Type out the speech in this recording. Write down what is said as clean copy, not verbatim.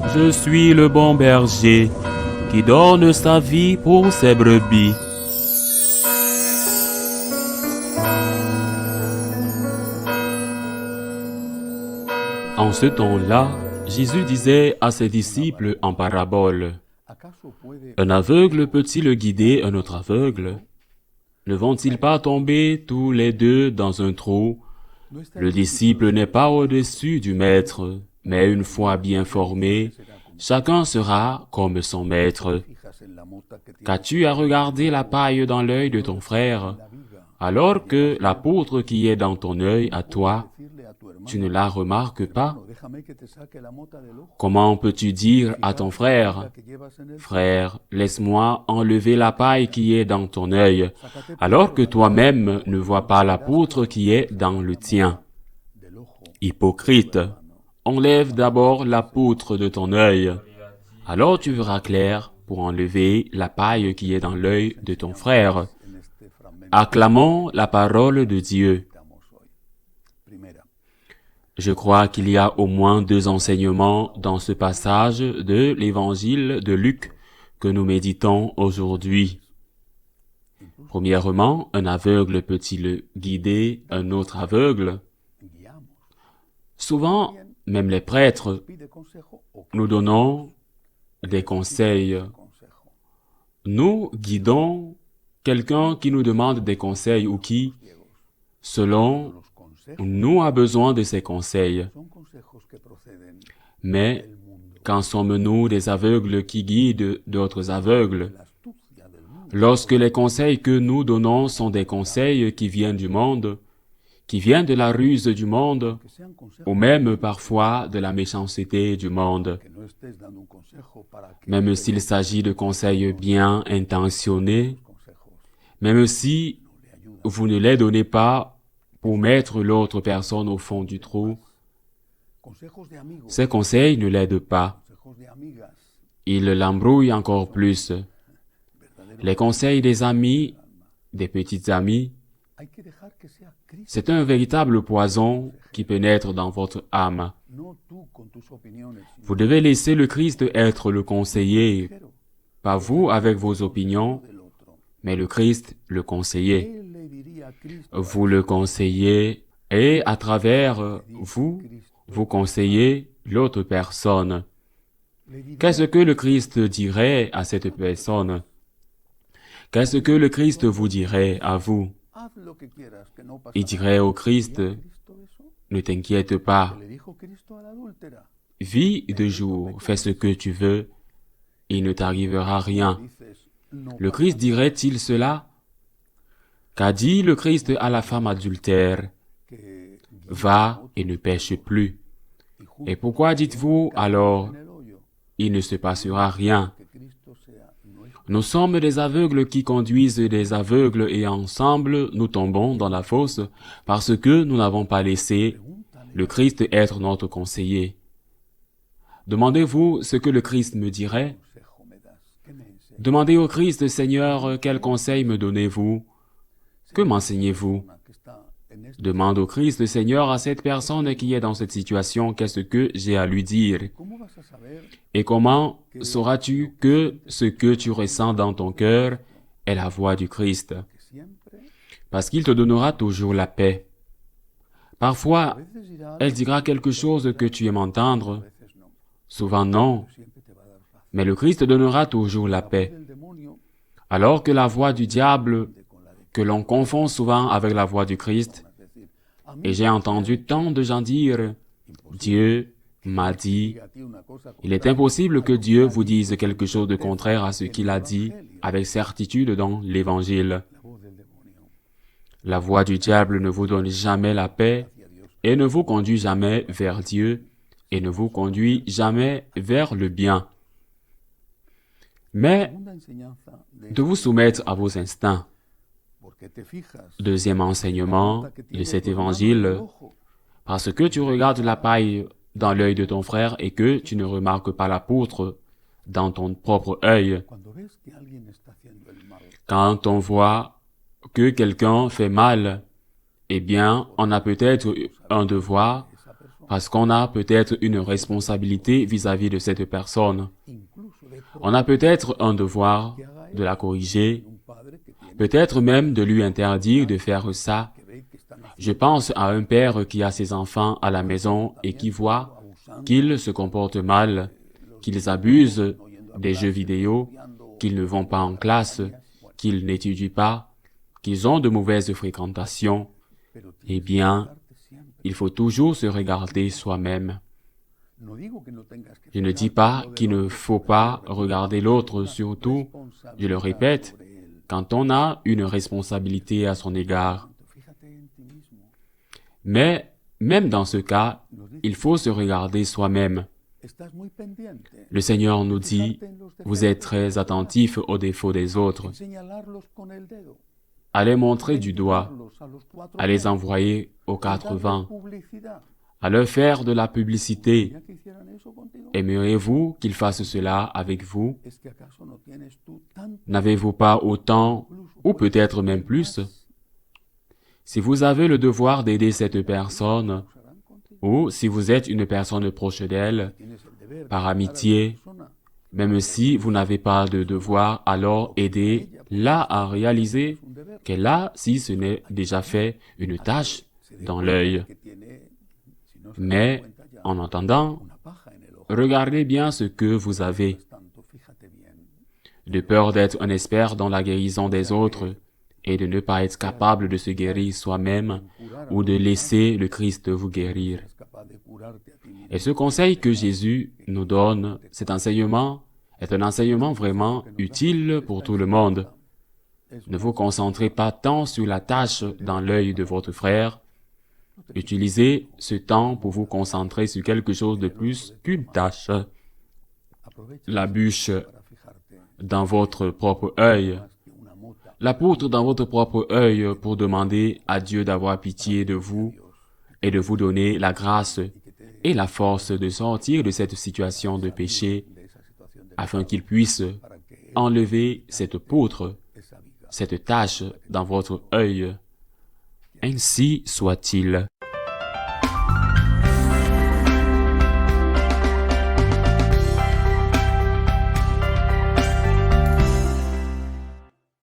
Je suis le bon berger qui donne sa vie pour ses brebis. En ce temps-là, Jésus disait à ses disciples en parabole, « Un aveugle peut-il guider un autre aveugle? Ne vont-ils pas tomber tous les deux dans un trou? Le disciple n'est pas au-dessus du maître, mais une fois bien formé, chacun sera comme son maître. Qu'as-tu à regarder la paille dans l'œil de ton frère, alors que la poutre qui est dans ton œil à toi, tu ne la remarques pas? Comment peux-tu dire à ton frère, « Frère, laisse-moi enlever la paille qui est dans ton œil, alors que toi-même ne vois pas la poutre qui est dans le tien? Hypocrite, enlève d'abord la poutre de ton œil, alors tu verras clair pour enlever la paille qui est dans l'œil de ton frère. » Acclamons la parole de Dieu. Je crois qu'il y a au moins 2 enseignements dans ce passage de l'évangile de Luc que nous méditons aujourd'hui. Premièrement, un aveugle peut-il guider un autre aveugle? Souvent, même les prêtres, nous donnons des conseils. Nous guidons quelqu'un qui nous demande des conseils ou qui, selon nous, a besoin de ces conseils. Mais quand sommes-nous des aveugles qui guident d'autres aveugles? Lorsque les conseils que nous donnons sont des conseils qui viennent du monde, qui viennent de la ruse du monde, ou même parfois de la méchanceté du monde, même s'il s'agit de conseils bien intentionnés, même si vous ne les donnez pas pour mettre l'autre personne au fond du trou, ces conseils ne l'aident pas. Ils l'embrouillent encore plus. Les conseils des amis, des petites amies, c'est un véritable poison qui pénètre dans votre âme. Vous devez laisser le Christ être le conseiller, pas vous avec vos opinions, mais le Christ le conseiller. Vous le conseillez et à travers vous, vous conseillez l'autre personne. Qu'est-ce que le Christ dirait à cette personne? Qu'est-ce que le Christ vous dirait à vous? Il dirait au Christ, ne t'inquiète pas, vis de jour, fais ce que tu veux, il ne t'arrivera rien. Le Christ dirait-il cela? Qu'a dit le Christ à la femme adultère? Va et ne pêche plus. Et pourquoi dites-vous alors, il ne se passera rien? Nous sommes des aveugles qui conduisent des aveugles et ensemble nous tombons dans la fosse parce que nous n'avons pas laissé le Christ être notre conseiller. Demandez-vous ce que le Christ me dirait? Demandez au Christ, Seigneur, quel conseil me donnez-vous? Que m'enseignez-vous? Demande au Christ, Seigneur, à cette personne qui est dans cette situation, qu'est-ce que j'ai à lui dire? Et comment sauras-tu que ce que tu ressens dans ton cœur est la voix du Christ? Parce qu'il te donnera toujours la paix. Parfois, elle dira quelque chose que tu aimes entendre, souvent non, mais le Christ te donnera toujours la paix. Alors que la voix du diable, que l'on confond souvent avec la voix du Christ, et j'ai entendu tant de gens dire, Dieu m'a dit, il est impossible que Dieu vous dise quelque chose de contraire à ce qu'il a dit avec certitude dans l'Évangile. La voix du diable ne vous donne jamais la paix et ne vous conduit jamais vers Dieu et ne vous conduit jamais vers le bien. Mais de vous soumettre à vos instincts. Deuxième enseignement de cet évangile, parce que tu regardes la paille dans l'œil de ton frère et que tu ne remarques pas la poutre dans ton propre œil. Quand on voit que quelqu'un fait mal, eh bien, on a peut-être un devoir, parce qu'on a peut-être une responsabilité vis-à-vis de cette personne. On a peut-être un devoir de la corriger, peut-être même de lui interdire de faire ça. Je pense à un père qui a ses enfants à la maison et qui voit qu'ils se comportent mal, qu'ils abusent des jeux vidéo, qu'ils ne vont pas en classe, qu'ils n'étudient pas, qu'ils ont de mauvaises fréquentations. Eh bien, il faut toujours se regarder soi-même. Je ne dis pas qu'il ne faut pas regarder l'autre, surtout, je le répète, quand on a une responsabilité à son égard. Mais, même dans ce cas, il faut se regarder soi-même. Le Seigneur nous dit, vous êtes très attentifs aux défauts des autres, à les montrer du doigt, à les envoyer aux 4 vents, à leur faire de la publicité. Aimeriez-vous qu'ils fassent cela avec vous? N'avez-vous pas autant, ou peut-être même plus? Si vous avez le devoir d'aider cette personne, ou si vous êtes une personne proche d'elle, par amitié, même si vous n'avez pas de devoir, alors aidez-la à réaliser qu'elle a, si ce n'est déjà fait, une tache dans l'œil. Mais, en entendant, regardez bien ce que vous avez. De peur d'être un expert dans la guérison des autres et de ne pas être capable de se guérir soi-même ou de laisser le Christ vous guérir. Et ce conseil que Jésus nous donne, cet enseignement, est un enseignement vraiment utile pour tout le monde. Ne vous concentrez pas tant sur la tache dans l'œil de votre frère. Utilisez ce temps pour vous concentrer sur quelque chose de plus qu'une tache. La bûche dans votre propre œil. La poutre dans votre propre œil pour demander à Dieu d'avoir pitié de vous et de vous donner la grâce et la force de sortir de cette situation de péché afin qu'il puisse enlever cette poutre, cette tache dans votre œil. Ainsi soit-il.